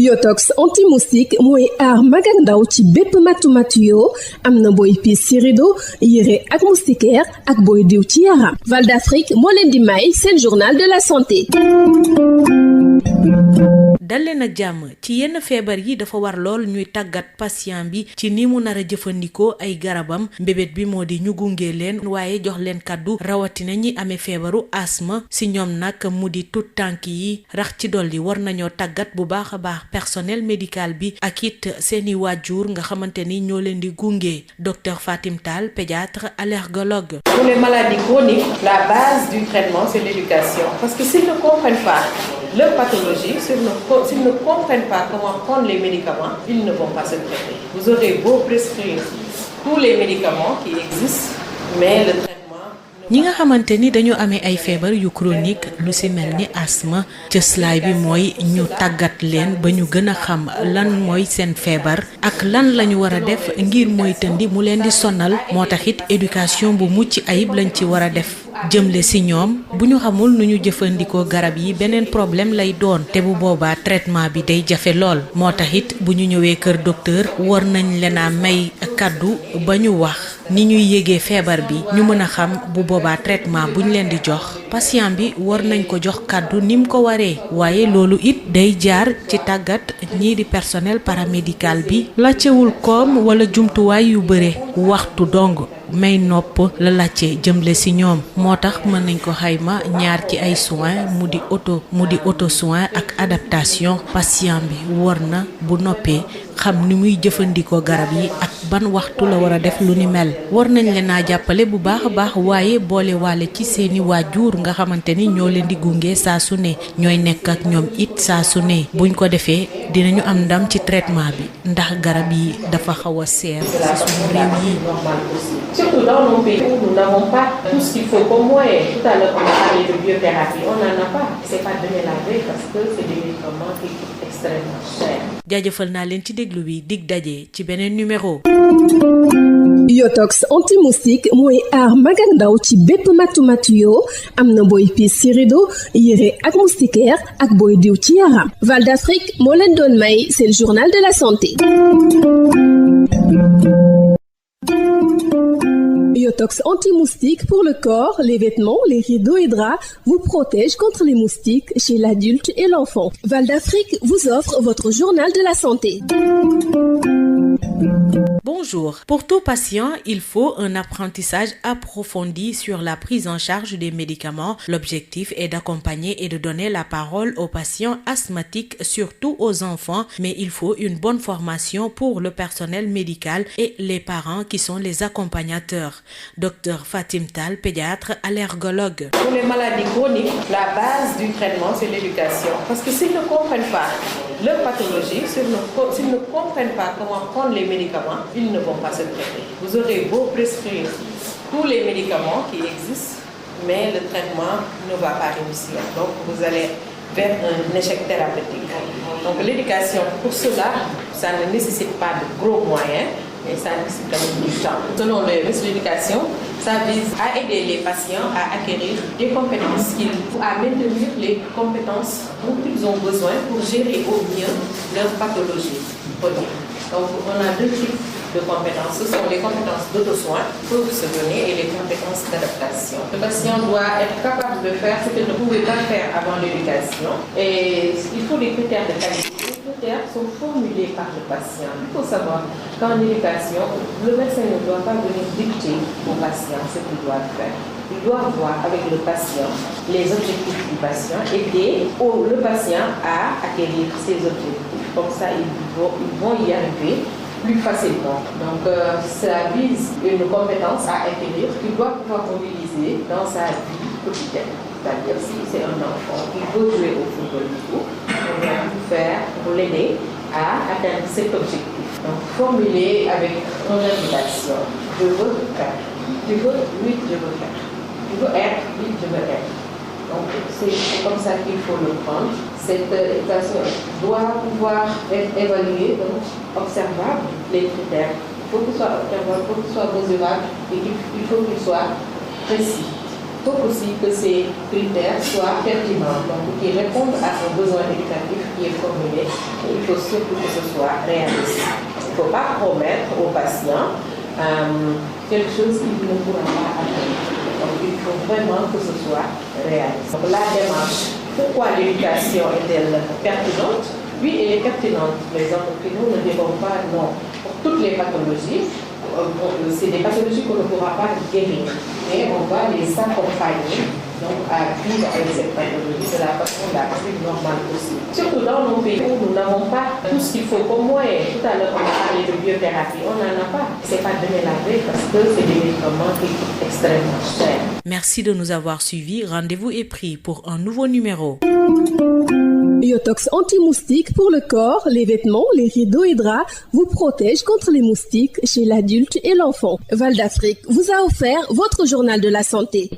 Yotox anti-moustique mooy aar mag ak ndaw ci bépp matu-matu yoo am na booy piis ci rido yére ak moustiquaire ak booy diw ci yaram. Val d'Afrique moo leen di may seen journal de la santé. dalee nag jàmm ci yenn feebar yi dafa war lool ñuy tàggat patient bi ci ni mu nar a jëfandikoo ay garabam mbébét bi moo di ñu gunge leen waaye jox leen kàddu rawatina ñi amee feebaru asthme si ñoom nag mu di tut tànk yi rax ci dolli war nañoo tàggat bu baax a baax personnel médical bi ak it seeni waajur nga xamante ni ñoo leen di gunge docteur Fatim Tall pédiatre allergologue. Pour les maladies chroniques, la base du traitement c'est l'éducation parce que s'ils ne comprennent pas leur pathologie, s'ils ne comprennent pas comment prendre les médicaments, ils ne vont pas se traiter. Vous aurez beau prescrire tous les médicaments qui existent, mais le traitement... ñi nga xamante ni dañu amee ay feebar yu chronique lu ci mel ni asthme cëslaay bi mooy ñu tàggat leen ba ñu gën a xam lan mooy seen feebar ak lan lañu war a def ngir moytandi mu leen di sonal moo tax it éducation bu mucc ayib lañ ci war a def jëmle ci ñoom bu ñu xamul nu ñu jëfandikoo garab yi beneen problème lay doon te bu boobaa traitement bi day jafe lool moo tax it bu ñu ñëwee kër docteur war nañ leen a may kàddu ba ñu wax ni ñuy yégee feebar bi ñu mën a xam bu boobaa traitement buñ leen di jox patient bi war nañ ko jox kàddu ni mu ko waree waaye loolu it day jaar ci tàggat ñii di personnel paramédical bi laajtewul koom wala jumtuwaay yu bare waxtu dong may nopp la laajte jëmle ci ñoom moo tax mën nañ ko xayma ñaar ci ay soins mu di auto soin ak adaptation patient bi war na bu noppee xam ni muy jëfandikoo garab yi ak ban waxtu la war a def lu ni mel war nañ leen a jàppale bu baax a baax waaye boole waale ci seeni waajur nga xamante ni ñoo leen di gunge saa su ne ñooy nekk ak ñoom it saa su ne buñ ko defee dinañu am ndam ci traitement bi ndax garab yi dafa xaw a seer ci suñu réew yi. Surtout dans nos pays où nous n'avons pas tout ce qu'il faut comme moyen. Tout à l'heure, on a parlé de biothérapie. On n'en a pas. C'est pas donné la veille parce que c'est des médicaments qui coûtent extrêmement cher. jaajëfal naa leen ci déglu bi dig daje ci beneen numéro. Yotox anti-moustique mooy aar mag ak ndaw ci bépp matu-matu yoo am na booy piis ci rido yére ak moustiquaire ak booy diw ci yaram. Val d'Afrique moo leen doon may seen journal de la santé. Yotox anti-moustique pour le corps, les vêtements, les rideaux et draps vous protège contre les moustiques chez l'adulte et l'enfant. Val d'Afrique vous offre votre journal de la santé. Bonjour. Pour tout patient, il faut un apprentissage approfondi sur la prise en charge des médicaments. L'objectif est d'accompagner et de donner la parole aux patients asthmatiques, surtout aux enfants, mais il faut une bonne formation pour le personnel médical et les parents qui sont les accompagnateurs. Docteur Fatim Tall, pédiatre, allergologue. Pour les maladies chroniques, la base du traitement, c'est l'éducation. Parce que s'ils ne comprennent pas leur pathologie, s'ils ne comprennent pas comment prendre les médicaments, ils ne vont pas se traiter. Vous aurez beau prescrire tous les médicaments qui existent, mais le traitement ne va pas réussir. Donc vous allez vers un échec thérapeutique. Donc l'éducation, pour cela, ça ne nécessite pas de gros moyens, mais ça nécessite quand même du temps. Selon l'OMS, l'éducation, ça vise à aider les patients à acquérir des compétences, à maintenir les compétences dont ils ont besoin pour gérer au mieux leur pathologie. Donc on a deux types de compétences. Ce sont les compétences d'auto-soin qui peuvent se donner et les compétences d'adaptation. Le patient doit être capable de faire ce qu'il ne pouvait pas faire avant l'éducation. Et il faut des critères de qualité. Les critères sont formulés par le patient. Il faut savoir qu'en éducation, le médecin ne doit pas venir dicter au patient ce qu'il doit faire. Il doit voir avec le patient les objectifs du patient, aider le patient à acquérir ses objectifs. Comme ça, ils vont y arriver plus facilement. Donc, ça vise une compétence à acquérir qu'il doit pouvoir mobiliser dans sa vie quotidienne. C'est-à-dire, si c'est un enfant qui veut jouer au football du coup, on va tout faire pour l'aider à atteindre cet objectif. Donc, formuler avec une invitation. Je veux faire. Tu veux, oui, je veux faire. Tu veux être, oui, je veux être. Donc, c'est comme ça qu'il faut le prendre. Cette éducation doit pouvoir être évaluée, donc observable, les critères. Il faut qu'il soit observable, il faut qu'il soit mesurable et il faut qu'il soit précis. faut aussi que ces critères soient pertinents, donc qui répondent à un besoin éducatif qui est formulé. Il faut surtout que ce soit réaliste. Il ne faut pas promettre aux patients quelque chose qu'il ne pourra pas atteindre. Donc il faut vraiment que ce soit réaliste. Donc la démarche, pourquoi l'éducation est-elle pertinente? Oui, elle est pertinente. Les endocrinos ne diront pas non. Pour toutes les pathologies, c'est des pathologies qu'on ne pourra pas guérir, mais on va les accompagner donc à vivre avec cette pathologie de la façon la plus normale possible. Surtout dans nos pays où nous n'avons pas tout ce qu'il faut comme moyen. Tout à l'heure, on a parlé de biothérapie, on n'en a pas. C'est pas donné la veille parce que c'est des médicaments qui coûtent extrêmement cher. Merci de nous avoir suivis. Rendez-vous est pris pour un nouveau numéro. Biotox anti-moustique pour le corps, les vêtements, les rideaux et draps vous protège contre les moustiques chez l'adulte et l'enfant. Val d'Afrique vous a offert votre journal de la santé.